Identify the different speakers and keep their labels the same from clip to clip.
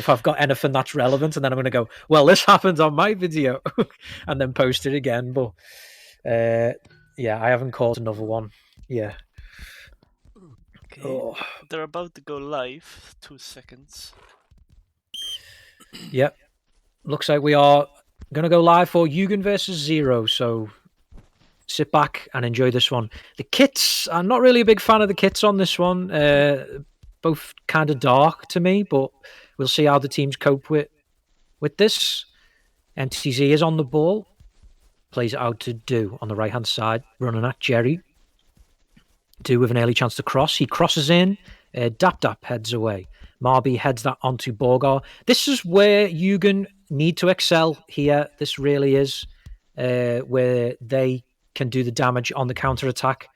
Speaker 1: if I've got anything that's relevant, and then I'm going to go, well, this happened on my video, and then post it again. But yeah, I haven't caught another one. Yeah.
Speaker 2: Okay.
Speaker 1: Oh.
Speaker 2: They're about to go live. 2 seconds.
Speaker 1: Yep. Looks like we are going to go live for Yugen versus Zero. So sit back and enjoy this one. The kits, I'm not really a big fan of the kits on this one. Both kind of dark to me, but we'll see how the teams cope with this. MTZ is on the ball. Plays it out to Do on the right-hand side, running at Jerry. Do with an early chance to cross. He crosses in. Dap heads away. Marby heads that onto Borgar. This is where Yugen need to excel here. This really is where they can do the damage on the counter-attack.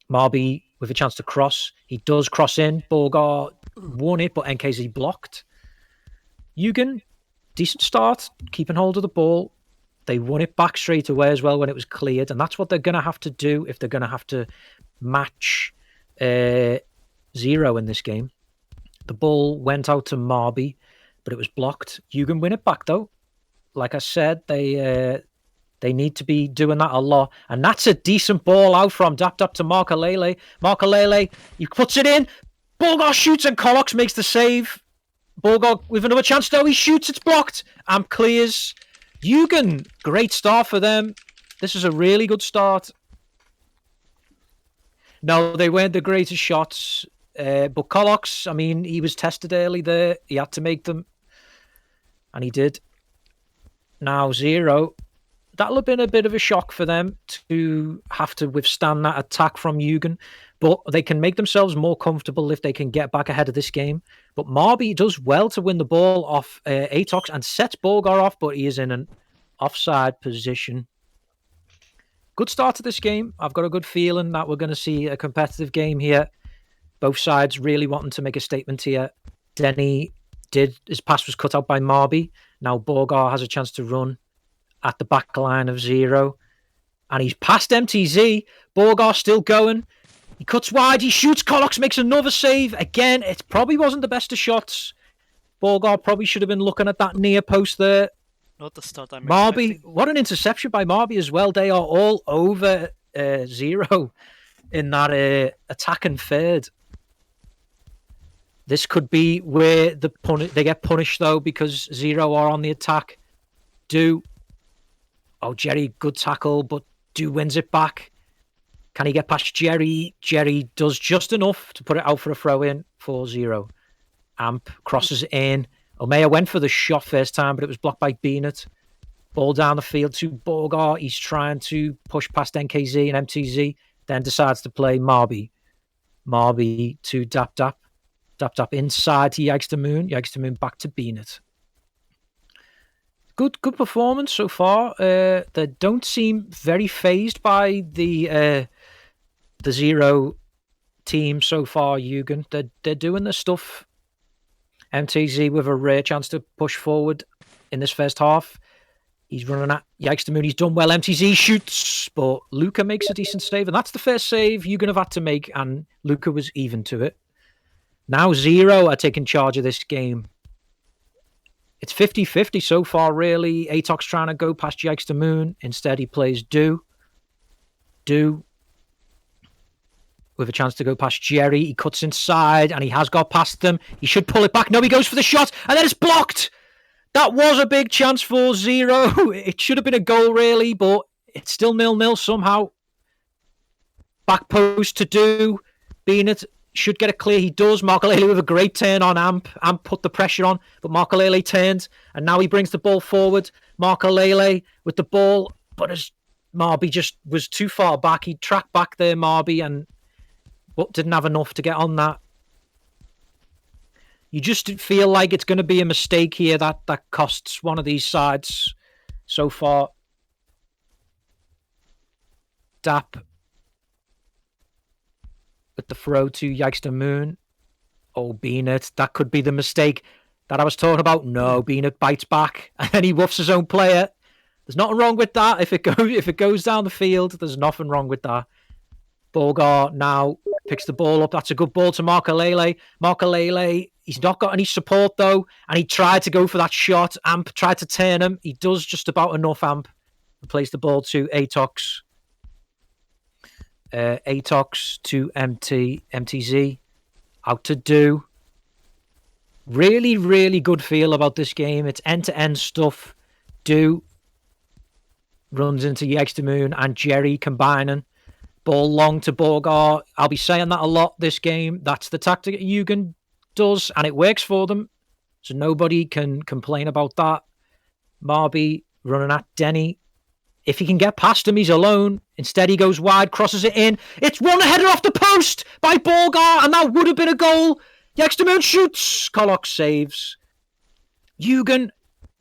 Speaker 1: Marby with a chance to cross. He does cross in. Borgar won it, but NKZ blocked. Yugen, decent start, keeping hold of the ball. They won it back straight away as well when it was cleared, and that's what they're going to have to do if they're going to have to match Zero in this game. The ball went out to Marby, but it was blocked. Yugen win it back, though. Like I said, they need to be doing that a lot, and that's a decent ball out from Dap to Markalele. Markalele, he puts it in. Borgar shoots, and Kolox makes the save. Borgar with another chance, though. He shoots, it's blocked. Amp clears. Yugen, great start for them. This is a really good start. No, they weren't the greatest shots. But Kolox, I mean, he was tested early there. He had to make them. And he did. Now, Zero, that'll have been a bit of a shock for them to have to withstand that attack from Yugen. But they can make themselves more comfortable if they can get back ahead of this game. But Marby does well to win the ball off Atox and sets Borgar off, but he is in an offside position. Good start to this game. I've got a good feeling that we're going to see a competitive game here. Both sides really wanting to make a statement here. Denny did. His pass was cut out by Marby. Now Borgar has a chance to run at the back line of Zero. And he's past MTZ. Borgar still going. He cuts wide. He shoots. Kolox makes another save. Again, it probably wasn't the best of shots. Borgar probably should have been looking at that near post there.
Speaker 2: Not the start I'm
Speaker 1: Marby,
Speaker 2: expecting.
Speaker 1: what an interception by Marby as well. They are all over Zero in that attacking third. This could be where they get punished, though, because Zero are on the attack. Oh, Jerry, good tackle, but Do wins it back. Can he get past Jerry? Jerry does just enough to put it out for a throw-in for Zero. Amp crosses in. Omeya went for the shot first time, but it was blocked by Beanut. Ball down the field to Borgar. He's trying to push past NKZ and MTZ, then decides to play Marby. Marby to Dap. Dap inside to Yikes to Moon. Yikes to Moon back to Beanut. Good performance so far. They don't seem very phased by the Zero team so far, Yugen. They're doing their stuff. MTZ with a rare chance to push forward in this first half. He's running at Yikes to Moon. He's done well. MTZ shoots, but Luca makes a decent save, and that's the first save Yugen have had to make, and Luca was even to it. Now Zero are taking charge of this game. It's 50-50 so far, really. Atox trying to go past Yikes to Moon. Instead, he plays Do with a chance to go past Jerry. He cuts inside, and he has got past them. He should pull it back. No, he goes for the shot, and then it's blocked. That was a big chance for Zero. It should have been a goal, really, but it's still 0-0 somehow. Back post to Do. Beanut should get it clear. He does. Markalele with a great turn on Amp. Amp put the pressure on, but Markalele turns, and now he brings the ball forward. Markalele with the ball, but as Marby just was too far back, he tracked back there, Marby, and didn't have enough to get on that. You just feel like it's going to be a mistake here that costs one of these sides so far. Dap with the throw to Yikes to Moon. Oh, Beanut. That could be the mistake that I was talking about. No, Beanut bites back and then he woofs his own player. There's nothing wrong with that. If it goes down the field, there's nothing wrong with that. Borgar now picks the ball up. That's a good ball to Markalele. Markalele, he's not got any support though, and he tried to go for that shot. Amp tried to turn him. He does just about enough, Amp. He plays the ball to Atox. Atox to MTZ. Out to Do. Really, really good feel about this game. It's end-to-end stuff. Do runs into Yegstermoon and Jerry combining. Ball long to Borgar. I'll be saying that a lot this game. That's the tactic Yugen does, and it works for them. So nobody can complain about that. Marby running at Denny. If he can get past him, he's alone. Instead, he goes wide, crosses it in. It's one header off the post by Borgar, and that would have been a goal. Yegstermoon shoots. Kolok saves. Yugen,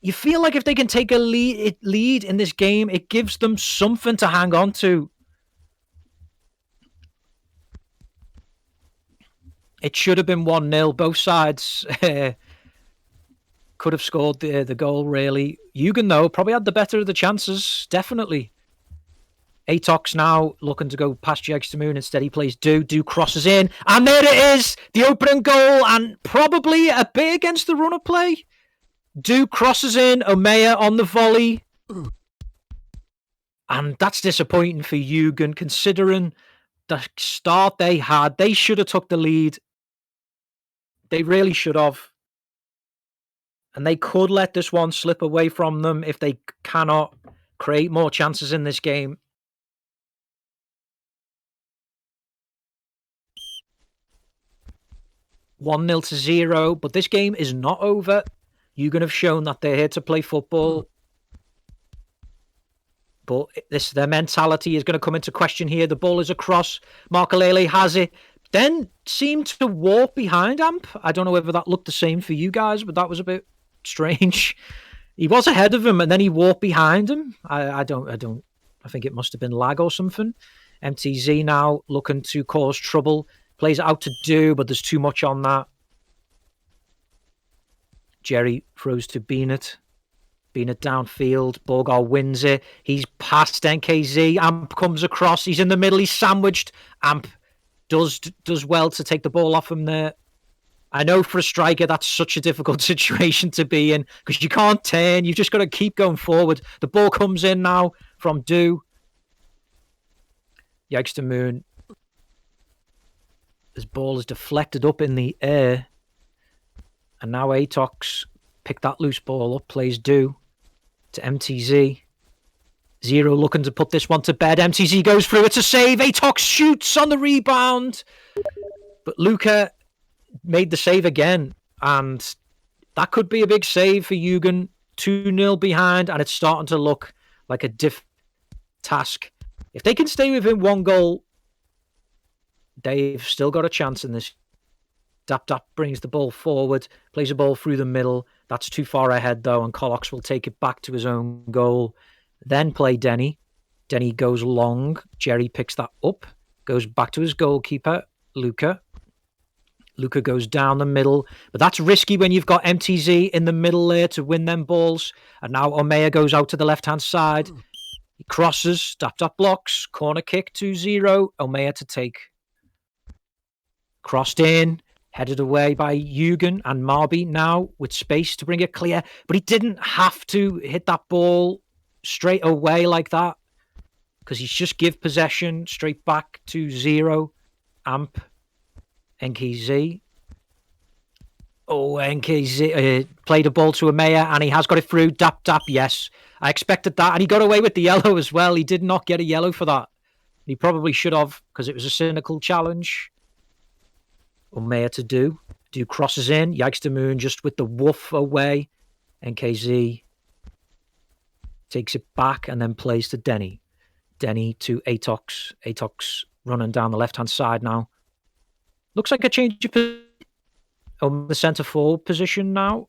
Speaker 1: you feel like if they can take a lead in this game, it gives them something to hang on to. It should have been 1-0. Both sides could have scored the goal, really. Yugen, though, probably had the better of the chances. Definitely. Atox now looking to go past Yegstermoon. Instead, he plays Do. Do crosses in. And there it is. The opening goal. And probably a bit against the run of play. Do crosses in. Omeya on the volley. And that's disappointing for Yugen, considering the start they had. They should have took the lead. They really should have. And they could let this one slip away from them if they cannot create more chances in this game. (1-0 to 0), but this game is not over. Yugen have shown that they're here to play football. But their mentality is going to come into question here. The ball is across. Markalele has it. Then seemed to walk behind Amp. I don't know whether that looked the same for you guys, but that was a bit strange. He was ahead of him, and then he walked behind him. I think it must have been lag or something. MTZ now looking to cause trouble. Plays it out to Do, but there's too much on that. Jerry throws to Beanit. Beanit downfield. Borgar wins it. He's past NKZ. Amp comes across. He's in the middle. He's sandwiched. Amp does well to take the ball off him there. I know for a striker, that's such a difficult situation to be in because you can't turn. You've just got to keep going forward. The ball comes in now from Do. Yegstermoon. His ball is deflected up in the air. And now Atox picked that loose ball up, plays Do to MTZ. Zero looking to put this one to bed. MTZ goes through. It's a save. Atox shoots on the rebound. But Luca made the save again. And that could be a big save for Yugen. 2-0 behind. And it's starting to look like a diff task. If they can stay within one goal, they've still got a chance in this. Dap brings the ball forward, plays the ball through the middle. That's too far ahead, though, and Kolox will take it back to his own goal. Then play Denny. Denny goes long. Jerry picks that up, goes back to his goalkeeper, Luca. Luca goes down the middle, but that's risky when you've got MTZ in the middle there to win them balls. And now Omeya goes out to the left-hand side. He crosses, Dap blocks, corner kick 2-0. Omeya to take. Crossed in. Headed away by Yugen and Marby now with space to bring it clear. But he didn't have to hit that ball straight away like that because he's just give possession straight back to 0. Amp. NKZ. Oh, NKZ played a ball to Omeya and he has got it through. Dap, yes. I expected that. And he got away with the yellow as well. He did not get a yellow for that. He probably should have because it was a cynical challenge. Omeya to Do. Do crosses in. Yegstermoon just with the woof away. NKZ takes it back and then plays to Denny. Denny to Atox. Atox running down the left-hand side now. Looks like a change of position on the centre forward position now.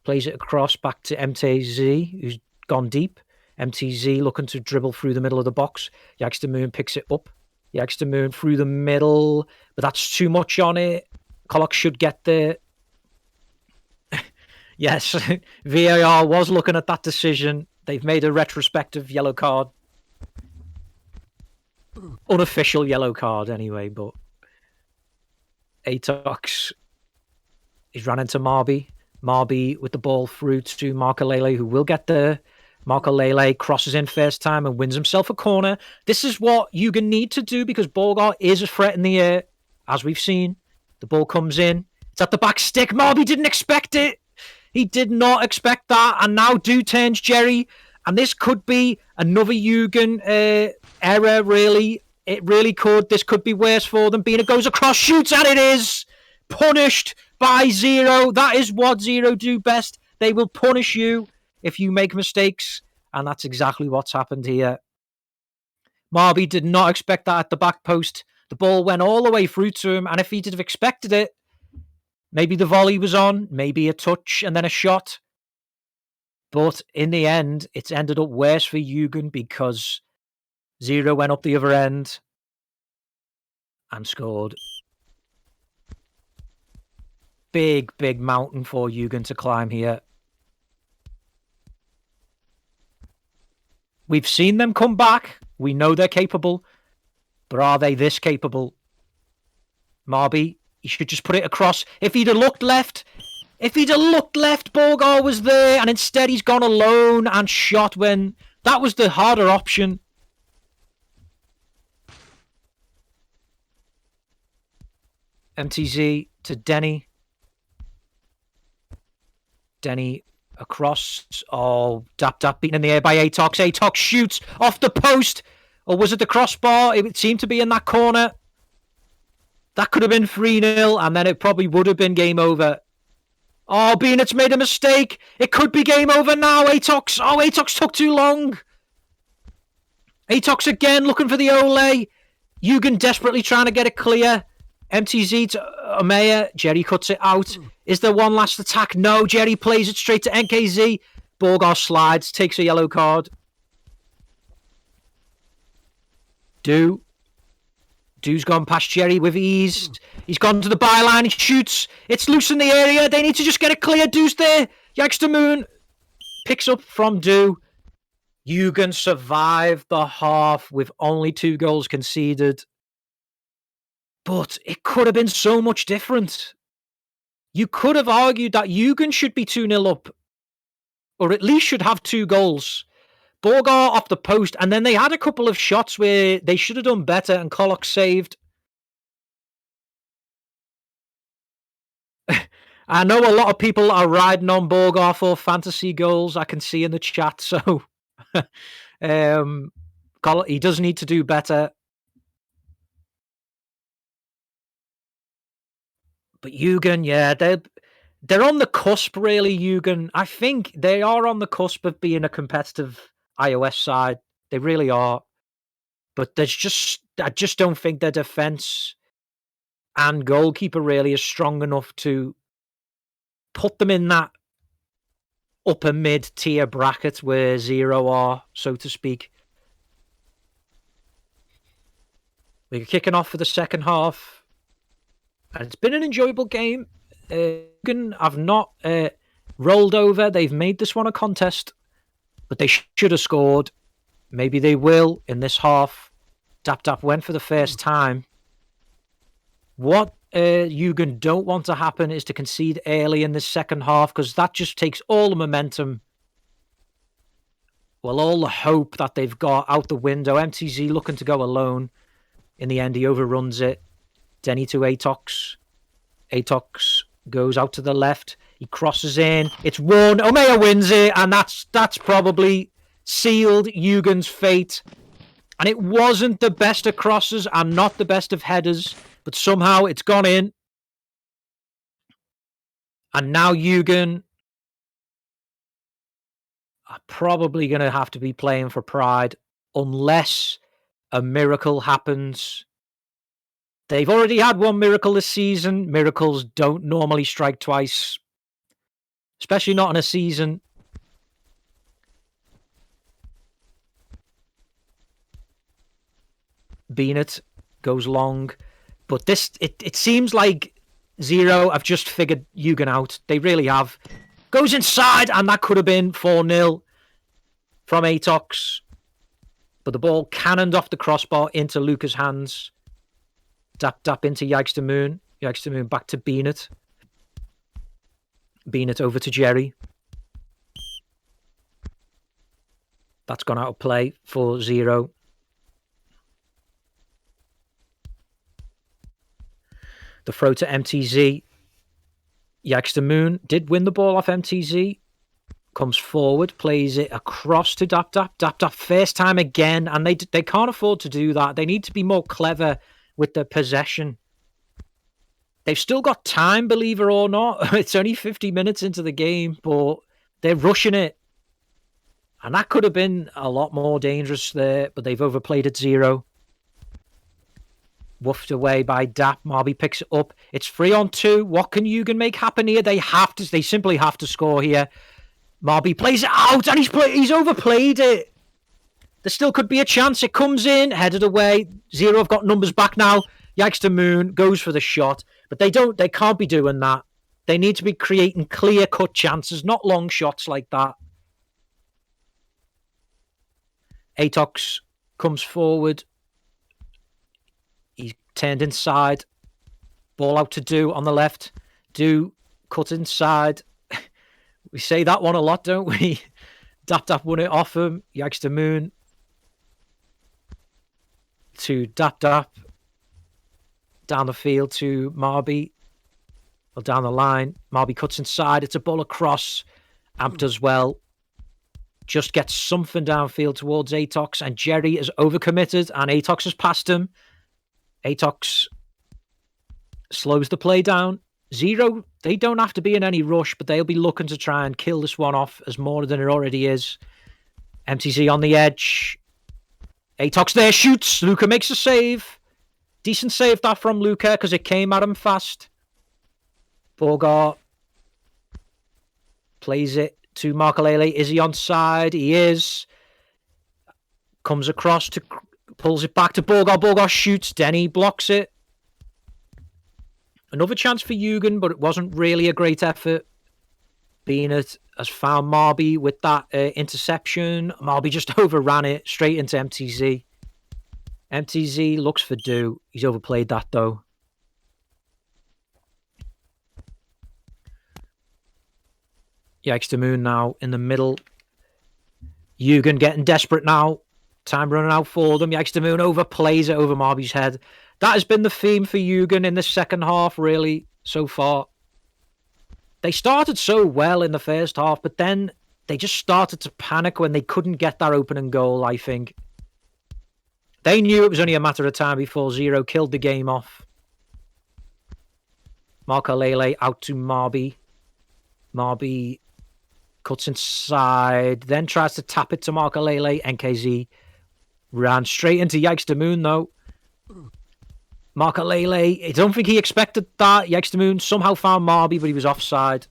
Speaker 1: Plays it across back to MTZ, who's gone deep. MTZ looking to dribble through the middle of the box. Yegstermoon picks it up. Yegstermoon through the middle, but that's too much on it. Kolok should get there. Yes, VAR was looking at that decision. They've made a retrospective yellow card. unofficial yellow card anyway, but Atox, he's ran into Marby. Marby with the ball through to Marcolele, who will get there. Marcolele crosses in first time and wins himself a corner. This is what Yugen need to do because Borgar is a threat in the air, as we've seen. The ball comes in. It's at the back stick. Marby didn't expect it. He did not expect that. And now Do turns Jerry. And this could be another Yugen error, really. It really could. This could be worse for them. Bina goes across, shoots, and it is punished by Zero. That is what Zero do best. They will punish you if you make mistakes. And that's exactly what's happened here. Marby did not expect that at the back post. The ball went all the way through to him. And if he did have expected it, maybe the volley was on, maybe a touch and then a shot. But in the end, it's ended up worse for Yugen because Zero went up the other end and scored. Big, big mountain for Yugen to climb here. We've seen them come back. We know they're capable. But are they this capable? Marby, he should just put it across. If he'd have looked left, Borgar was there, and instead he's gone alone and shot when that was the harder option. MTZ to Denny. Denny across. Oh, Dap beaten in the air by Atox. Atox shoots off the post. Or was it the crossbar? It seemed to be in that corner. That could have been 3-0, and then it probably would have been game over. Oh, Beanut's made a mistake. It could be game over now. Atox. Oh, Atox took too long. Atox again looking for the Ole. Yugen desperately trying to get it clear. MTZ to Omeya. Jerry cuts it out. Is there one last attack? No. Jerry plays it straight to NKZ. Borgar slides. Takes a yellow card. Do's gone past Jerry with ease. He's gone to the byline. He shoots. It's loose in the area. They need to just get it clear. Do's there. Yikes Moon picks up from Do. Yugen survived the half with only 2 goals conceded. But it could have been so much different. You could have argued that Yugen should be 2-0 up. Or at least should have 2 goals. Borgar off the post, and then they had a couple of shots where they should have done better, and Kolok saved. I know a lot of people are riding on Borgar for fantasy goals, I can see in the chat, so he does need to do better. But Yugen, yeah, they're on the cusp, really, Yugen. I think they are on the cusp of being a competitive iOS side. They really are. But I just don't think their defense and goalkeeper really is strong enough to put them in that upper mid-tier bracket where Zero are, so to speak. We're kicking off for the second half. And it's been an enjoyable game. Have not rolled over. They've made this one a contest. But they should have scored. Maybe they will in this half. Dap went for the first time. What Yugen don't want to happen is to concede early in the second half, because that just takes all the momentum. Well, all the hope that they've got out the window. MTZ looking to go alone. In the end, he overruns it. Denny to Atox. Atox goes out to the left. He crosses in. It's won. Omeya wins it, and that's probably sealed Yugen's fate. And it wasn't the best of crosses and not the best of headers, but somehow it's gone in. And now Yugen are probably going to have to be playing for pride unless a miracle happens. They've already had one miracle this season. Miracles don't normally strike twice, especially not in a season. Beanut goes long. But this, it seems like Zero have just figured Yugen out. They really have. Goes inside, and that could have been 4-0 from Atox. But the ball cannoned off the crossbar into Luca's hands. Dap into Yikes Moon. Yikes Moon back to Beanut. Beanut over to Jerry. That's gone out of play for 0. The throw to MTZ. Yikes Moon did win the ball off MTZ. Comes forward, plays it across to Dap. Dap first time again, and they can't afford to do that. They need to be more clever with the possession. They've still got time, believe it or not. It's only 50 minutes into the game, but they're rushing it. And that could have been a lot more dangerous there, but they've overplayed at 0. Woofed away by Dap. Marby picks it up. It's 3-on-2. What can Yugen make happen here? They simply have to score here. Marby plays it out, and he's overplayed it. There still could be a chance. It comes in, headed away. 0 have got numbers back now. Yikes to Moon goes for the shot, but they can't be doing that. They need to be creating clear-cut chances, not long shots like that. Atox comes forward. He's turned inside. Ball out to Do on the left. Do cut inside. We say that one a lot, don't we? Dap won it off him. Yikes to Moon. To Dap. Down the field to Marby. Or down the line. Marby cuts inside. It's a ball across. Amp does well. Just gets something downfield towards Atox. And Jerry is overcommitted. And Atox has passed him. Atox slows the play down. 0, they don't have to be in any rush, but they'll be looking to try and kill this one off as more than it already is. MTZ on the edge. Atox there, shoots. Luca makes a save. Decent save that from Luca because it came at him fast. Borgar plays it to Markalele. Is he onside? He is. Comes across to pulls it back to Borgar. Borgar shoots. Denny blocks it. Another chance for Yugen, but it wasn't really a great effort. Beanut has found Marby with that interception. Marby just overran it straight into MTZ. MTZ looks for Do. He's overplayed that, though. Yikes to Moon now in the middle. Yugen getting desperate now. Time running out for them. Yikes to Moon overplays it over Marby's head. That has been the theme for Yugen in the second half, really, so far. They started so well in the first half, but then they just started to panic when they couldn't get that opening goal, I think. They knew it was only a matter of time before 0 killed the game off. Markalele out to Marby. Marby cuts inside, then tries to tap it to Markalele. NKZ ran straight into Yikes to Moon, though. Markalele, I don't think he expected that. Yikes to Moon somehow found Marby, but he was offside.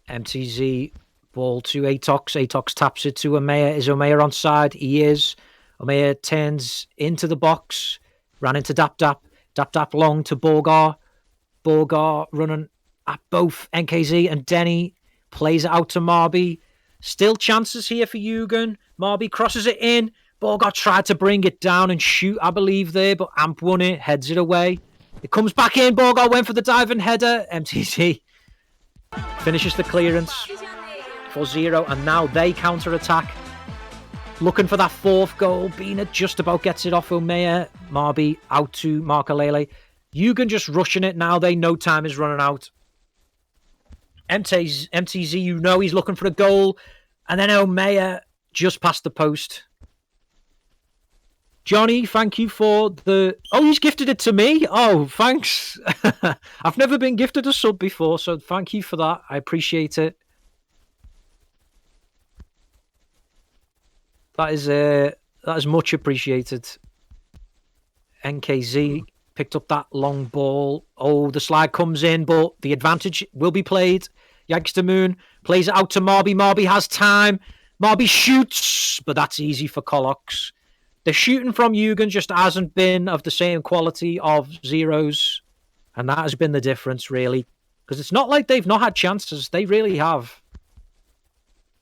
Speaker 1: MTZ, ball to Atox. Atox taps it to Omeya. Is Omeya onside? He is. Omeya turns into the box. Ran into Dap. Dap long to Borgar. Borgar running at both NKZ and Denny. Plays it out to Marby. Still chances here for Yugen. Marby crosses it in. Borgar tried to bring it down and shoot, I believe, there, but Amp won it, heads it away. It comes back in. Borgar went for the diving header. MTZ finishes the clearance for 0, and now they counter-attack. Looking for that 4th goal. Bina just about gets it off Omeya. Marby out to Markalele. Yugen just rushing it now. They know time is running out. MTZ, you know he's looking for a goal. And then Omeya just past the post. Johnny, thank you for the... Oh, he's gifted it to me? Oh, thanks. I've never been gifted a sub before, so thank you for that. I appreciate it. That is much appreciated. NKZ picked up that long ball. Oh, the slide comes in, but the advantage will be played. Yikes to Moon plays it out to Marby. Marby has time. Marby shoots, but that's easy for Colox. The shooting from Yugen just hasn't been of the same quality of Zero's, and that has been the difference, really. Because it's not like they've not had chances. They really have.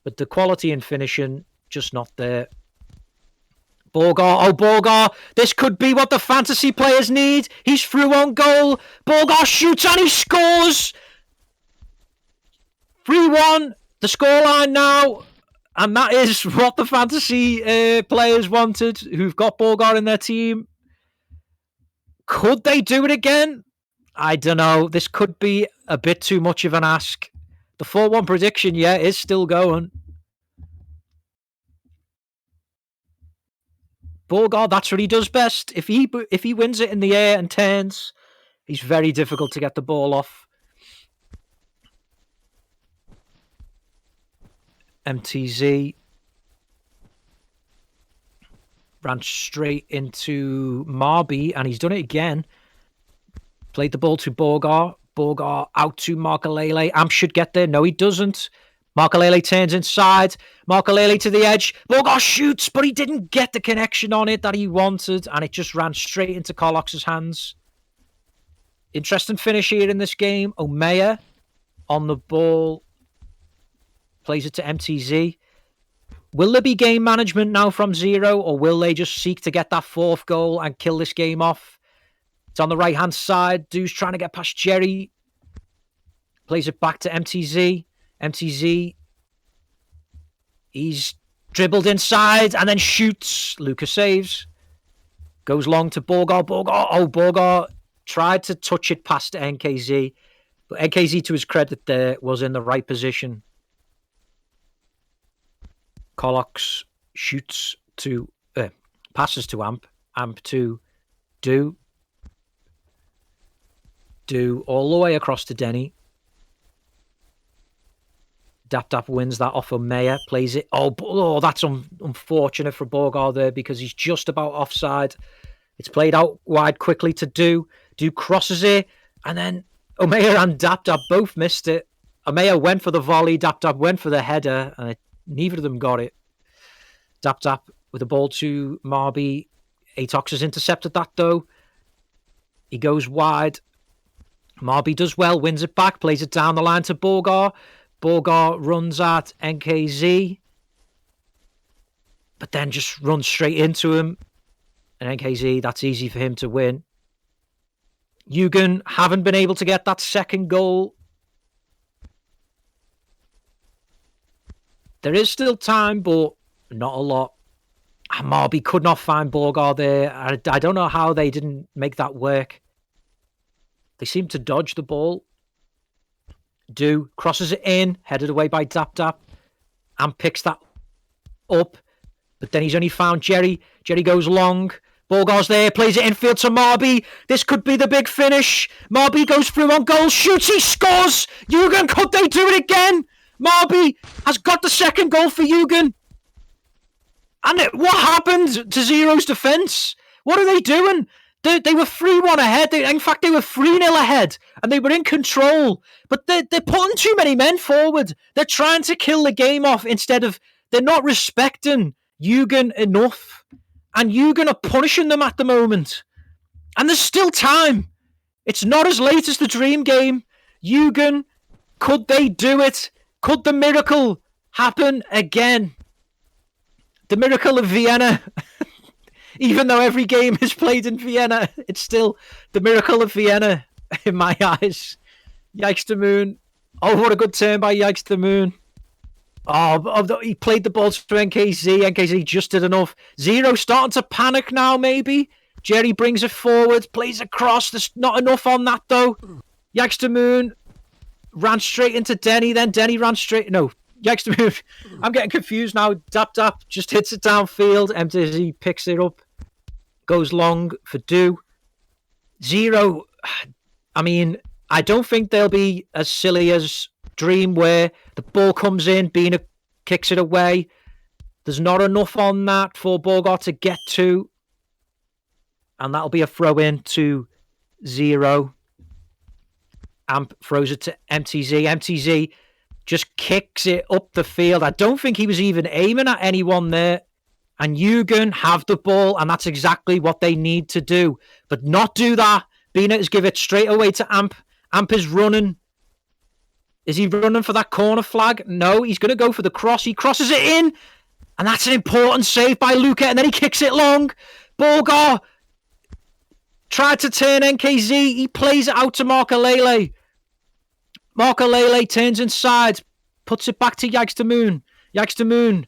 Speaker 1: But the quality in finishing, just not there. Borgar, this could be what the fantasy players need. He's through on goal. Borgar shoots and he scores. 3-1, the scoreline now. And that is what the fantasy players wanted, who've got Borgar in their team. Could they do it again? I don't know. This could be a bit too much of an ask. The 4-1 prediction, is still going. Borgar, that's what he does best. If he wins it in the air and turns, he's very difficult to get the ball off. MTZ ran straight into Marby, and he's done it again. Played the ball to Borgar. Borgar out to Markalele. Amp should get there. No, he doesn't. Markalele turns inside. Markalele to the edge. Borgar shoots, but he didn't get the connection on it that he wanted, and it just ran straight into Carlox's hands. Interesting finish here in this game. Omeya on the ball. Plays it to MTZ. Will there be game management now from Zero, or will they just seek to get that 4th goal and kill this game off? It's on the right-hand side. Dude's trying to get past Jerry. Plays it back to MTZ. MTZ. He's dribbled inside and then shoots. Lucas saves. Goes long to Borgar. Borgar tried to touch it past NKZ. But NKZ, to his credit there, was in the right position. Carlox shoots to... passes to Amp. Amp to Do all the way across to Denny. Dap wins that off of Meyer, plays it. Oh, that's unfortunate for Borgar there because he's just about offside. It's played out wide quickly to Do. Do crosses it, and then Omeya and Dap both missed it. Omeya went for the volley, Dap went for the header, and neither of them got it. Dap with the ball to Marby. Atox has intercepted that though. He goes wide. Marby does well, wins it back, plays it down the line to Borgar. Borgar runs at NKZ, but then just runs straight into him. And NKZ, that's easy for him to win. Yugen haven't been able to get that 2nd goal. There is still time, but not a lot. Marby could not find Borgar there. I don't know how they didn't make that work. They seem to dodge the ball. Do crosses it in, headed away by Dap, and picks that up. But then he's only found Jerry. Jerry goes long. Borgar's there, plays it infield to Marby. This could be the big finish. Marby goes through on goal, shoots, he scores. Yugen, could they do it again? Marby has got the 2nd goal for Yugen. And what happened to Zero's defence? What are they doing? They were 3-1 ahead. In fact, they were 3-0 ahead. And they were in control. But they're putting too many men forward. They're trying to kill the game off instead of... They're not respecting Yugen enough. And Yugen are punishing them at the moment. And there's still time. It's not as late as the dream game. Yugen, could they do it? Could the miracle happen again? The miracle of Vienna. Even though every game is played in Vienna, it's still the miracle of Vienna in my eyes. Yikes the Moon. Oh, what a good turn by Yikes the Moon. Oh, he played the ball to NKZ. NKZ just did enough. Zero starting to panic now, maybe. Jerry brings it forward, plays across. There's not enough on that, though. Yikes the Moon ran straight into Denny. Then Denny ran straight... No, Yikes the Moon. I'm getting confused now. Dap just hits it downfield. MTZ picks it up. Goes long for Do. Zero, I mean, I don't think they'll be as silly as Dream where the ball comes in, Bina kicks it away. There's not enough on that for Borgar to get to. And that'll be a throw in to Zero. Amp throws it to MTZ. MTZ just kicks it up the field. I don't think he was even aiming at anyone there. And Yugen have the ball, and that's exactly what they need to do. But not do that. Bina is give it straight away to Amp. Amp is running. Is he running for that corner flag? No, he's going to go for the cross. He crosses it in, and that's an important save by Luca, and then he kicks it long. Borgar tried to turn NKZ. He plays it out to Markalele. Markalele turns inside, puts it back to Yagstamoon. Yagstamoon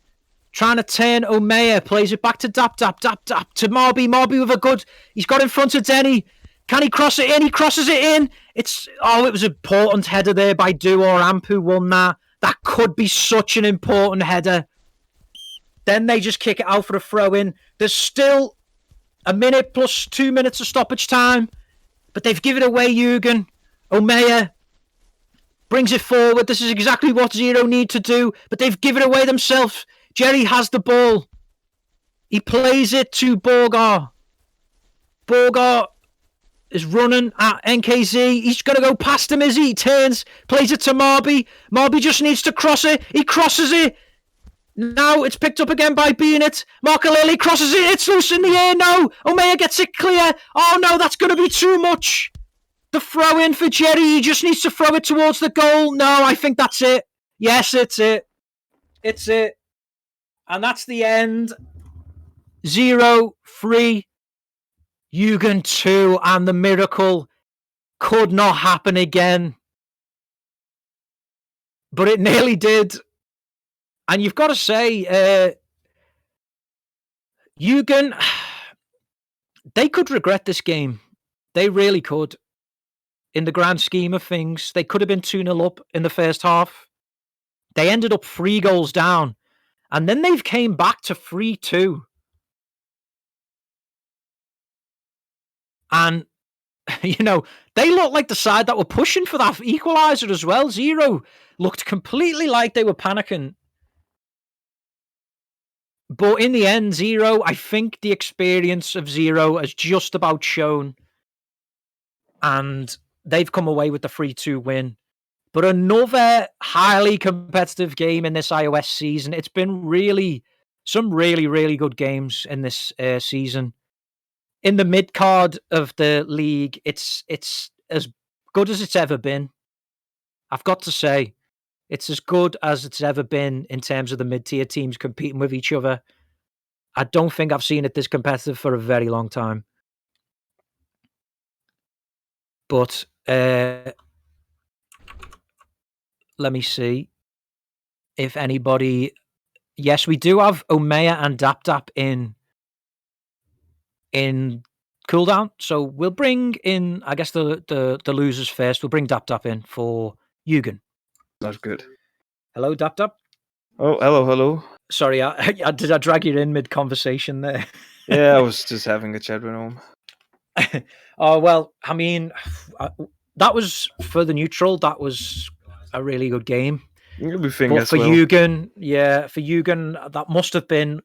Speaker 1: trying to turn Omeya, plays it back to Dap to Marby. Marby with a good... He's got in front of Denny. Can he cross it in? He crosses it in. It was an important header there by Duor Amp who won that. That could be such an important header. Then they just kick it out for a throw-in. There's still a minute plus 2 minutes of stoppage time, but they've given away Yugen. Omeya brings it forward. This is exactly what Zero need to do, but they've given away themselves. Jerry has the ball. He plays it to Borgar. Borgar is running at NKZ. He's going to go past him, is he? He turns, plays it to Marby. Marby just needs to cross it. He crosses it. Now it's picked up again by Beanit. Markalele crosses it. It's loose in the air. No. Omeya gets it clear. Oh, no, that's going to be too much. The throw in for Jerry. He just needs to throw it towards the goal. No, I think that's it. Yes, it's it. It's it. And that's the end. 0-3. Yugen 2. And the miracle could not happen again. But it nearly did. And you've got to say, Yugen, they could regret this game. They really could. In the grand scheme of things, they could have been 2-0 up in the first half. They ended up 3 goals down. And then they've came back to 3-2. And, they looked like the side that were pushing for that equaliser as well. Zero looked completely like they were panicking. But in the end, Zero, I think the experience of Zero has just about shown. And they've come away with the 3-2 win. But another highly competitive game in this iOS season. It's been some really, really good games in this season. In the mid-card of the league, it's as good as it's ever been. I've got to say, it's as good as it's ever been in terms of the mid-tier teams competing with each other. I don't think I've seen it this competitive for a very long time. But let me see if anybody... Yes, we do have Omeya and Dap in cooldown. So we'll bring in, I guess, the losers first. We'll bring Dap in for Yugen.
Speaker 3: That's good.
Speaker 1: Hello, Dap.
Speaker 3: Oh, hello.
Speaker 1: Sorry, did I drag you in mid-conversation there?
Speaker 3: Yeah, I was just having a chat with him.
Speaker 1: Oh, well, I mean, that was, for the neutral, that was a really good game.
Speaker 3: We think
Speaker 1: but for Yugen, that must have been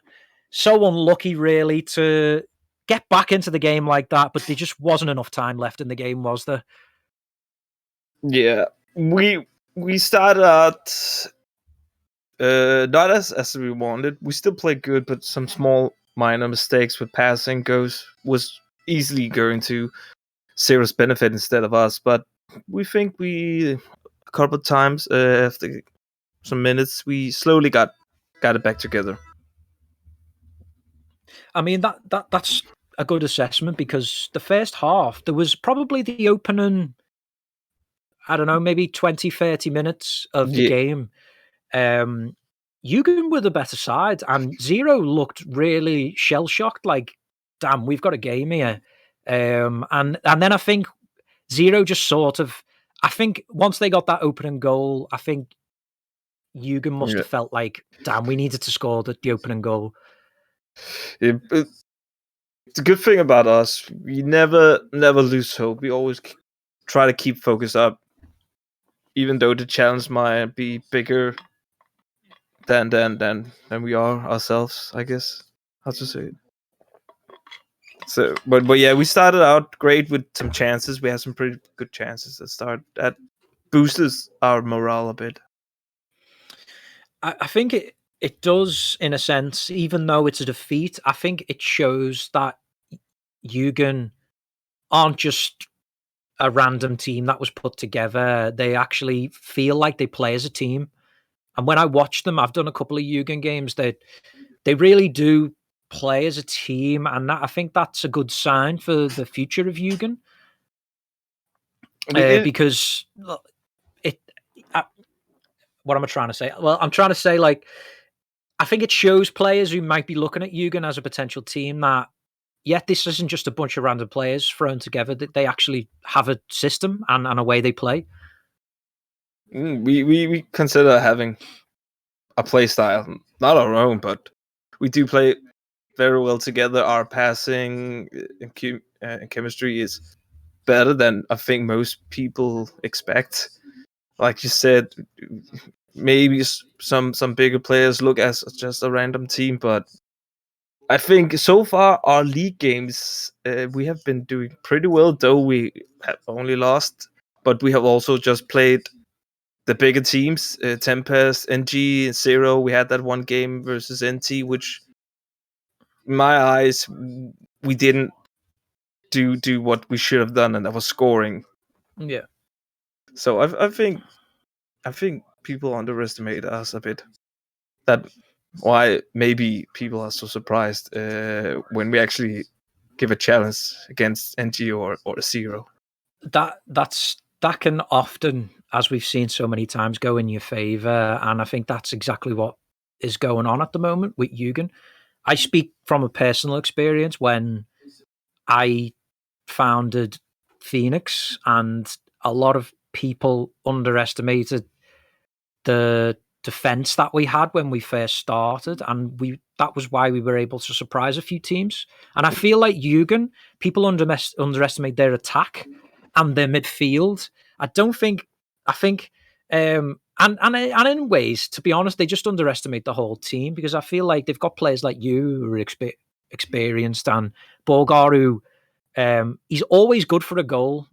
Speaker 1: so unlucky, really, to get back into the game like that, but there just wasn't enough time left in the game, was there?
Speaker 3: Yeah, we started out not as we wanted. We still played good, but some small minor mistakes with passing was easily going to Zero's benefit instead of us. But we think a couple of times after some minutes, we slowly got it back together.
Speaker 1: I mean, that's a good assessment, because the first half, there was probably the opening, I don't know, maybe 20, 30 minutes of the game. Yugen were the better side, and Zero looked really shell-shocked, like, damn, we've got a game here. And then I think Zero just sort of, I think once they got that opening goal, I think Yugen must have felt like, damn, we needed to score the opening goal.
Speaker 3: The good thing about us, we never lose hope. We always try to keep focus up, even though the challenge might be bigger than we are ourselves, I guess. How to say it? So, but yeah, we started out great with some chances. We had some pretty good chances at start. That boosted our morale a bit.
Speaker 1: I think it does, in a sense, even though it's a defeat. I think it shows that Yugen aren't just a random team that was put together. They actually feel like they play as a team. And when I watch them, I've done a couple of Yugen games. They really do play as a team, and I think that's a good sign for the future of Yugen. Because it, what am I trying to say? Well, I'm trying to say, like, I think it shows players who might be looking at Yugen as a potential team that, yet this isn't just a bunch of random players thrown together. That they actually have a system and a way they play.
Speaker 3: We consider having a play style, not our own, but we do play very well together. Our passing and chemistry is better than I think most people expect. Like you said, maybe some bigger players look as just a random team, but I think so far our league games we have been doing pretty well. Though we have only lost, but we have also just played the bigger teams, Tempest, NG, Zero. We had that one game versus NT, which, in my eyes, we didn't do what we should have done, and that was scoring.
Speaker 1: Yeah.
Speaker 3: So I think people underestimate us a bit. That why maybe people are so surprised when we actually give a challenge against NG or Zero.
Speaker 1: That can often, as we've seen so many times, go in your favor, and I think that's exactly what is going on at the moment with Yugen. I speak from a personal experience when I founded Phoenix, and a lot of people underestimated the defense that we had when we first started, and that was why we were able to surprise a few teams. And I feel like Yugen, people underestimate their attack and their midfield. I think and in ways, to be honest, they just underestimate the whole team, because I feel like they've got players like you who are experienced, and Borgar, who he's always good for a goal.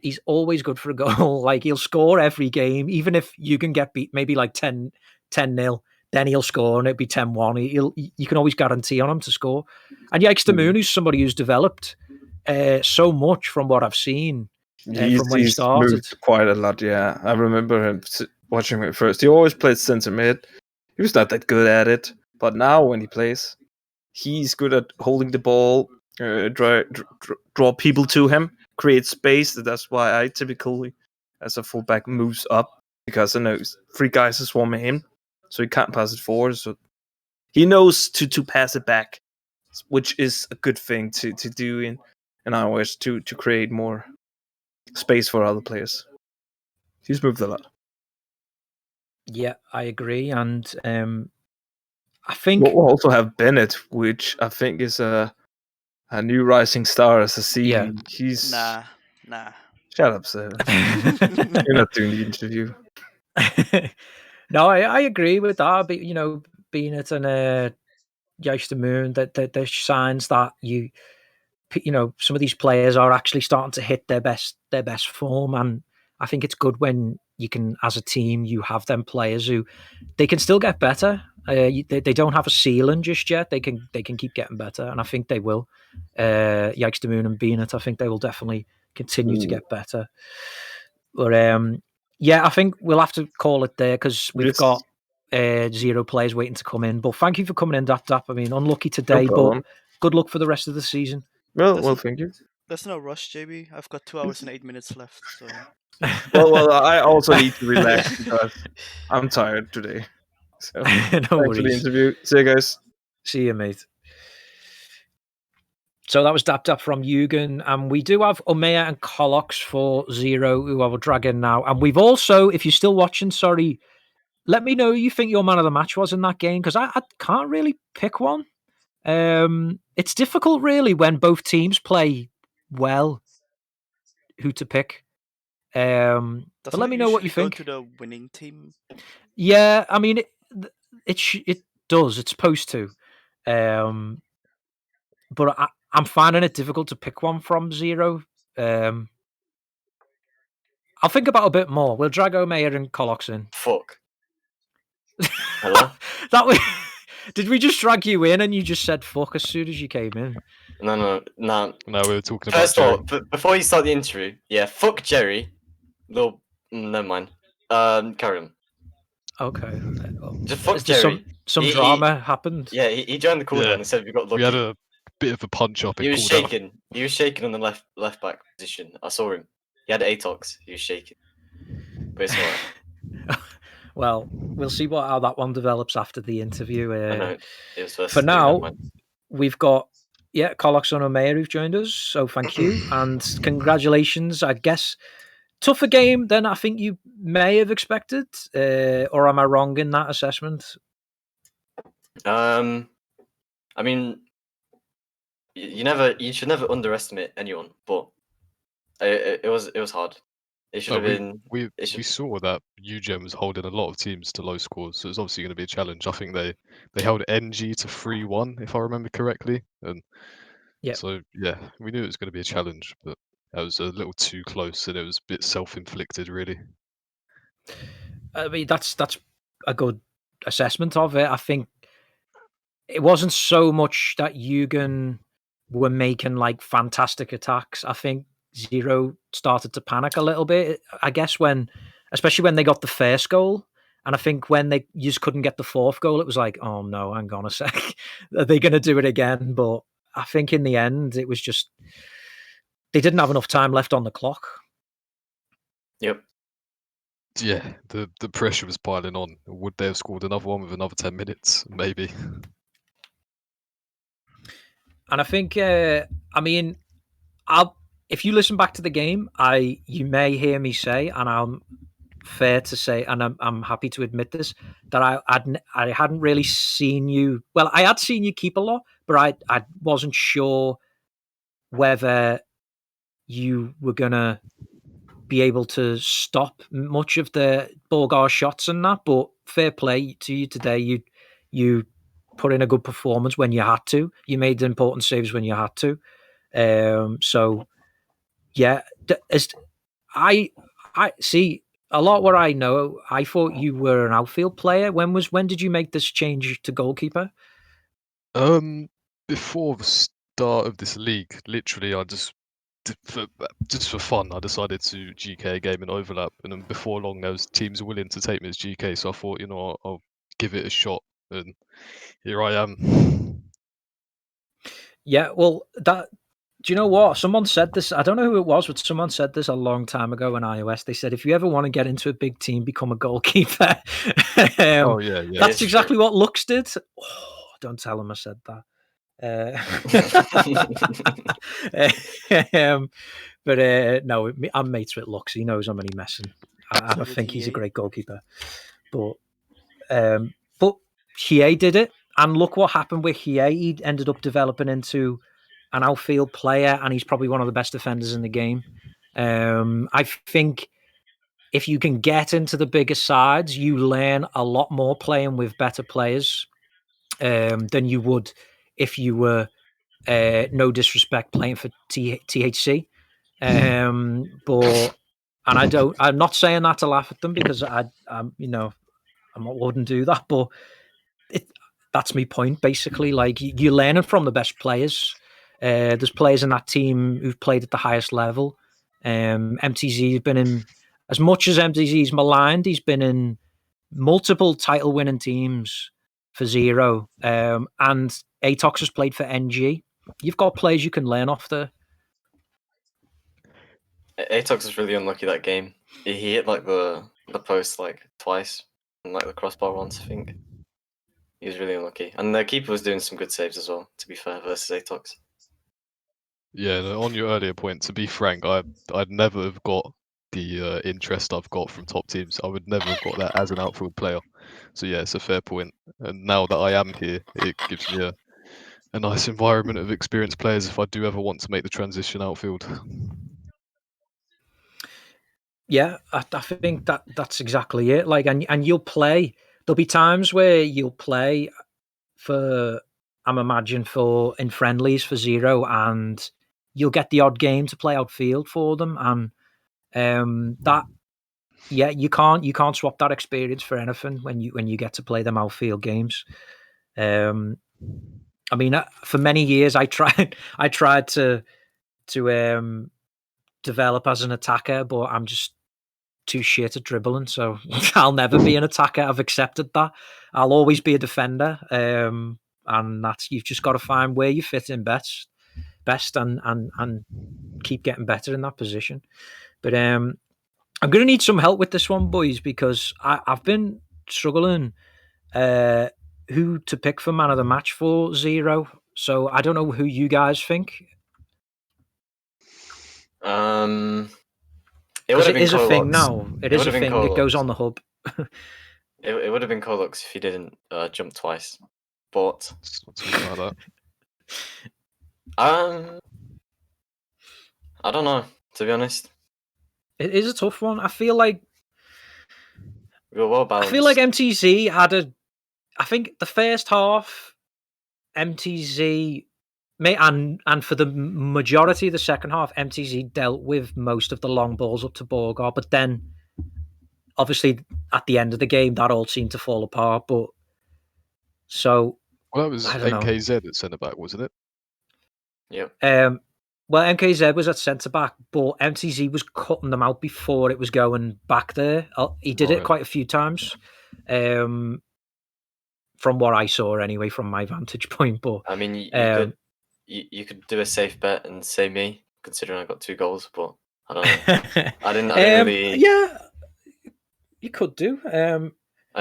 Speaker 1: He's always good for a goal. Like, he'll score every game, even if you can get beat maybe like 10-0, then he'll score and it'll be 10-1. You can always guarantee on him to score. And Yikes the Moon, who's somebody who's developed so much from what I've seen from when he started.
Speaker 3: Moved quite a lot, yeah. I remember him watching him first. He always played centre mid. He was not that good at it, but now when he plays, he's good at holding the ball, draw people to him, create space. That's why I typically, as a fullback, moves up, because I know 3 guys are swarming him, so he can't pass it forward. So he knows to pass it back, which is a good thing to do in IOS to create more space for other players. He's moved a lot.
Speaker 1: Yeah, I agree, and I think
Speaker 3: we'll also have Bennett, which I think is a new rising star as a CB.
Speaker 1: Yeah.
Speaker 3: He's
Speaker 2: Nah.
Speaker 3: Shut up, Seven. You're not doing the interview.
Speaker 1: No, I agree with that. But being at an Yikes the Moon, that there's signs that some of these players are actually starting to hit their best form, and I think it's good when you can, as a team, you have them players who they can still get better. They don't have a ceiling just yet. They can keep getting better, and I think they will. Yikes the Moon and Beanut, I think they will definitely continue to get better. But yeah, I think we'll have to call it there, because we've got 0 players waiting to come in. But thank you for coming in, Dap. I mean, unlucky today, but good luck for the rest of the season.
Speaker 3: Well, thank you.
Speaker 2: There's no rush, JB. I've got 2 hours and 8 minutes left. So.
Speaker 3: well, I also need to relax because I'm tired today. So
Speaker 1: No
Speaker 3: thanks for
Speaker 1: worries.
Speaker 3: the interview. See you guys.
Speaker 1: See you, mate. So that was Dap from Yugen, and we do have Omeya and Kolox for 0, who I will drag in now. And we've also, if you're still watching, sorry, let me know who you think your man of the match was in that game, because I can't really pick one. It's difficult, really, when both teams play well, who to pick. But let me know what you think.
Speaker 2: Go to the winning team.
Speaker 1: Yeah, I mean, it does. It's supposed to. But I'm finding it difficult to pick one from 0. I'll think about it a bit more. We'll drag Omeya and Kolox in.
Speaker 4: Fuck. Hello?
Speaker 1: Did we just drag you in and you just said fuck as soon as you came in?
Speaker 4: No.
Speaker 5: No, we were talking about
Speaker 4: First
Speaker 5: Jerry.
Speaker 4: of all, before you start the interview, yeah, fuck Jerry. Little, never mind. Carry on.
Speaker 1: Okay.
Speaker 4: Just fuck
Speaker 1: Is there
Speaker 4: Jerry.
Speaker 1: some
Speaker 4: He-
Speaker 1: drama happened?
Speaker 4: Yeah, he joined the call
Speaker 5: Yeah.
Speaker 4: down and said we got lucky.
Speaker 5: We had a bit of a punch up.
Speaker 4: He
Speaker 5: in
Speaker 4: was
Speaker 5: cooldown.
Speaker 4: shaking. He was shaking on the left back position. I saw him. He had ATOX. He was shaking. But it's alright.
Speaker 1: Well, we'll see how that one develops after the interview.
Speaker 4: I know. It was versus
Speaker 1: For
Speaker 4: Steve,
Speaker 1: now,
Speaker 4: never mind.
Speaker 1: we've got Colox and Omeya who've joined us. So thank you and congratulations. I guess tougher game than I think you may have expected, or am I wrong in that assessment?
Speaker 4: I mean, you should never underestimate anyone, but it was hard. It should have been.
Speaker 5: We
Speaker 4: should-
Speaker 5: saw that Yugen was holding a lot of teams to low scores, so it's obviously going to be a challenge. I think they held NG to 3-1, if I remember correctly, and so yeah, we knew it was going to be a challenge, but that was a little too close, and it was a bit self-inflicted, really.
Speaker 1: I mean, that's a good assessment of it. I think it wasn't so much that Yugen were making like fantastic attacks. I think Zero started to panic a little bit. I guess especially when they got the first goal, and I think when they just couldn't get the fourth goal, it was like, oh no, hang on a sec, are they going to do it again? But I think in the end, it was just they didn't have enough time left on the clock.
Speaker 4: Yep.
Speaker 5: Yeah, the pressure was piling on. Would they have scored another one with another 10 minutes? Maybe.
Speaker 1: And I think, I mean, if you listen back to the game, you may hear me say, and I'm fair to say, and I'm happy to admit this, that I hadn't really seen you. Well, I had seen you keep a lot, but I wasn't sure whether you were gonna be able to stop much of the Borgar shots and that. But fair play to you today. You put in a good performance when you had to. You made the important saves when you had to. So yeah, I see a lot where I know. I thought you were an outfield player. When did you make this change to goalkeeper?
Speaker 5: Before the start of this league, literally, I just for fun, I decided to GK a game in overlap, and then before long, there was teams willing to take me as GK. So I thought, I'll give it a shot, and here I am.
Speaker 1: Yeah, well, do you know what? Someone said this. I don't know who it was, but someone said this a long time ago in iOS. They said, if you ever want to get into a big team, become a goalkeeper.
Speaker 5: Oh yeah.
Speaker 1: That's exactly what Lux did. Oh, don't tell him I said that. No, I'm mates with Lux. He knows I'm only messing. I think he's a great goalkeeper. But Hie did it, and look what happened with Hie. He ended up developing into an outfield player, and he's probably one of the best defenders in the game. I think if you can get into the bigger sides, you learn a lot more playing with better players than you would if you were, no disrespect, playing for THC. But I'm not saying that to laugh at them, because I wouldn't do that. But that's my point, basically. Like, you're learning from the best players. There's players in that team who've played at the highest level. MTZ's been in, as much as MTZ's maligned, he's been in multiple title winning teams for Zero. And Atox has played for NG. You've got players you can learn off there.
Speaker 4: Atox was really unlucky that game. He hit like the post like twice, and like the crossbar once, I think. He was really unlucky, and the keeper was doing some good saves as well. To be fair, versus Atox.
Speaker 5: Yeah, on your earlier point, to be frank, I'd never have got the interest I've got from top teams. I would never have got that as an outfield player. So yeah, it's a fair point. And now that I am here, it gives me a nice environment of experienced players if I do ever want to make the transition outfield.
Speaker 1: Yeah, I think that's exactly it. Like, and you'll play. There'll be times where you'll play for, I'm imagining, for in friendlies for Zero, and you'll get the odd game to play outfield for them, and you can't swap that experience for anything when you get to play them outfield games. I mean, for many years, I tried to develop as an attacker, but I'm just too shit at dribbling, so I'll never be an attacker. I've accepted that. I'll always be a defender, and that's you've just got to find where you fit in best, and keep getting better in that position. But I'm going to need some help with this one, boys, because I've been struggling who to pick for man of the match for Zero. So I don't know who you guys think.
Speaker 4: It would have been
Speaker 1: a thing
Speaker 4: Kolok's.
Speaker 1: now. It is a thing. It goes on the hub.
Speaker 4: It would have been Kolok's if he didn't jump twice. But
Speaker 5: Let's not talk about
Speaker 4: I don't know, to be honest.
Speaker 1: It is a tough one. I feel like
Speaker 4: We were well balanced.
Speaker 1: I feel like MTZ had I think the first half, MTZ, and for the majority of the second half, MTZ dealt with most of the long balls up to Borgar. But then, obviously, at the end of the game, that all seemed to fall apart. But so,
Speaker 5: Well, that was
Speaker 1: I don't know.
Speaker 5: NKZ at centre back, wasn't it?
Speaker 4: Yep.
Speaker 1: Well, MKZ was at centre back, but MTZ was cutting them out before it was going back there. He did it
Speaker 5: Right.
Speaker 1: quite a few times, from what I saw anyway, from my vantage point. But
Speaker 4: I mean, you could do a safe bet and say me, considering I got 2 goals, but I don't know. I didn't really.
Speaker 1: Yeah, you could do.
Speaker 4: I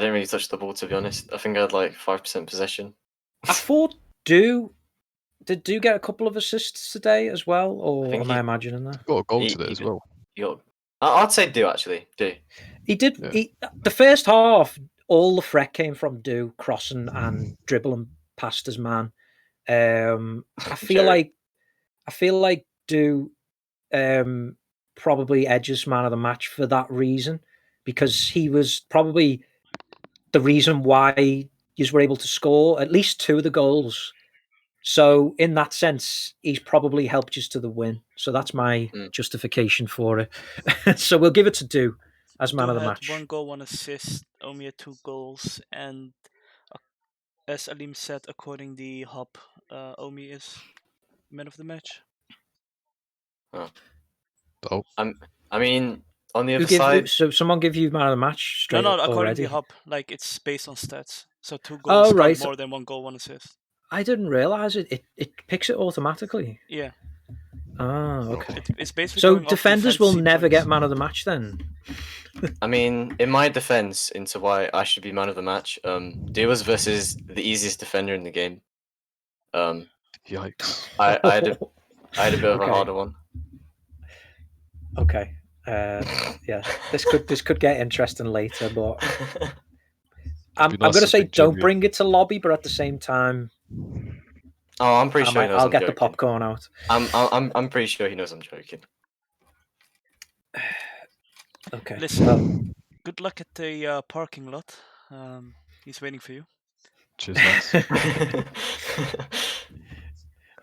Speaker 4: didn't really touch the ball, to be honest. I think I had like 5% possession.
Speaker 1: I thought did Do get a couple of assists today as well, or
Speaker 4: think
Speaker 1: am I imagining that?
Speaker 5: Got a goal
Speaker 4: He-
Speaker 5: today
Speaker 4: he
Speaker 5: as
Speaker 4: did.
Speaker 5: well.
Speaker 4: I'd say do actually. Do.
Speaker 1: He did.
Speaker 5: Yeah.
Speaker 1: The first half, all the threat came from Do crossing and dribbling past his man. I feel like Do probably edges man of the match for that reason, because he was probably the reason why you were able to score at least 2 of the goals. So in that sense, he's probably helped us to the win. So that's my justification for it. So we'll give it to Do as man
Speaker 2: Do
Speaker 1: of the
Speaker 2: had
Speaker 1: match.
Speaker 2: 1 goal, 1 assist. Omi had 2 goals, and as Alim said, according the hub, Omi is man of the match.
Speaker 5: Oh,
Speaker 4: I mean, on the
Speaker 1: Who
Speaker 4: other side,
Speaker 1: so someone give you man of the match straight
Speaker 2: No,
Speaker 1: up
Speaker 2: according
Speaker 1: already?
Speaker 2: to the hub, like it's based on stats. So 2 goals count
Speaker 1: right.
Speaker 2: more than 1 goal, 1 assist.
Speaker 1: I didn't realize it. It picks it automatically.
Speaker 2: Yeah,
Speaker 1: Okay.
Speaker 2: it's basically
Speaker 1: So
Speaker 2: going off
Speaker 1: defenders will
Speaker 2: defensive
Speaker 1: never
Speaker 2: points.
Speaker 1: get man of the match then.
Speaker 4: I mean, in my defense, into why I should be man of the match, Do was versus the easiest defender in the game.
Speaker 5: yikes.
Speaker 4: I had a bit of a
Speaker 1: Okay.
Speaker 4: harder one.
Speaker 1: Okay. Yeah. This could get interesting later, but I'm
Speaker 5: Be nice
Speaker 1: going to
Speaker 5: to
Speaker 1: say
Speaker 5: bring
Speaker 1: don't
Speaker 5: Jimmy.
Speaker 1: bring it to lobby, but at the same time,
Speaker 4: Oh, I'm pretty sure he knows
Speaker 1: I'll
Speaker 4: I'm
Speaker 1: get
Speaker 4: joking.
Speaker 1: the popcorn out.
Speaker 4: I'm pretty sure he knows I'm joking.
Speaker 1: Okay.
Speaker 2: Listen,
Speaker 1: Well,
Speaker 2: good luck at the parking lot. He's waiting for you.
Speaker 5: Cheers, lads.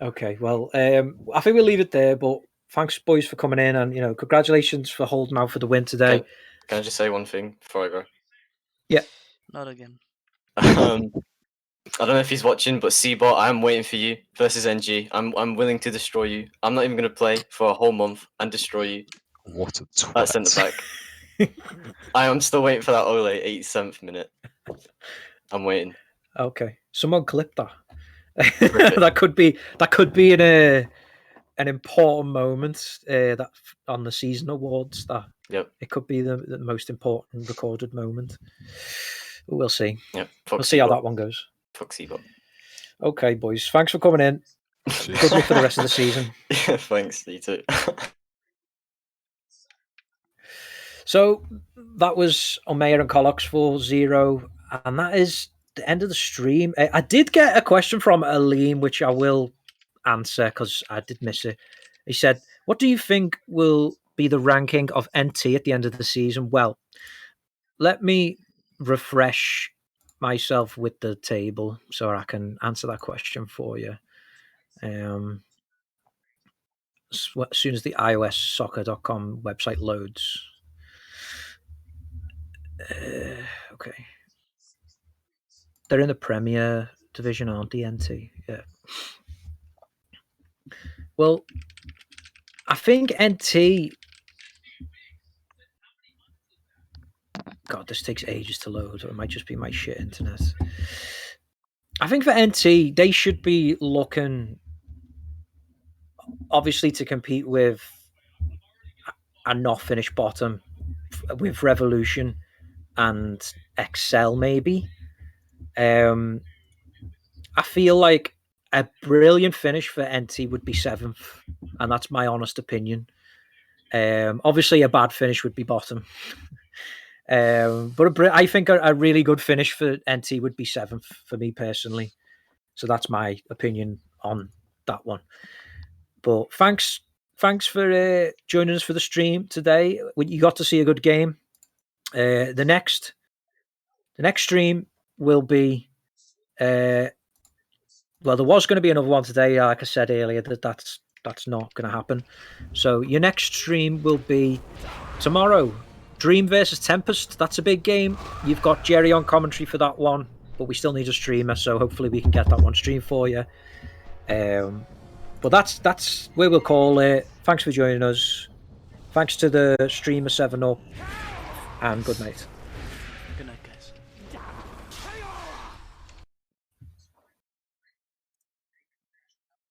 Speaker 1: okay. Well, I think we'll leave it there. But thanks, boys, for coming in, and congratulations for holding out for the win today.
Speaker 4: Can I just say one thing before I go?
Speaker 2: Not again.
Speaker 4: I don't know if he's watching, but Seabot, I'm waiting for you versus NG. I'm willing to destroy you. I'm not even going to play for a whole month and destroy you
Speaker 5: What a
Speaker 4: at centre
Speaker 5: twat.
Speaker 4: back. I am still waiting for that Ole 87th minute. I'm waiting.
Speaker 1: Okay. Someone clip that.
Speaker 4: it.
Speaker 1: that could be an important moment that on the season awards. That
Speaker 4: Yep.
Speaker 1: it could be the most important recorded moment. We'll see.
Speaker 4: Yep.
Speaker 1: We'll see how that one goes.
Speaker 4: Fuck Seabot.
Speaker 1: Okay, boys. Thanks for coming in.
Speaker 5: Cheers.
Speaker 1: Good luck for the rest of the season.
Speaker 4: Yeah, thanks. You too.
Speaker 1: So that was Omeya and Colox for 0, and that is the end of the stream. I did get a question from Aline, which I will answer because I did miss it. He said, "What do you think will be the ranking of NT at the end of the season?" Well, let me refresh myself with the table so I can answer that question for you. As soon as the IOSoccer.com website loads. Okay. They're in the Premier division, aren't they? NT, yeah. Well, I think NT. God, this takes ages to load. Or it might just be my shit internet. I think for NT, they should be looking, obviously, to compete with and not finish bottom with Revolution and Excel, maybe. I feel like a brilliant finish for NT would be 7th, and that's my honest opinion. Obviously, a bad finish would be bottom. But I think a really good finish for NT would be 7th for me personally. So that's my opinion on that one. But thanks for joining us for the stream today. You got to see a good game. The next stream will be well, there was going to be another one today. Like I said earlier, that's not going to happen. So your next stream will be tomorrow. Dream versus Tempest. That's a big game. You've got Jerry on commentary for that one, but we still need a streamer, so hopefully we can get that one streamed for you. But that's where we'll call it. Thanks for joining us. Thanks to the streamer 7up, and good night.
Speaker 2: Good night.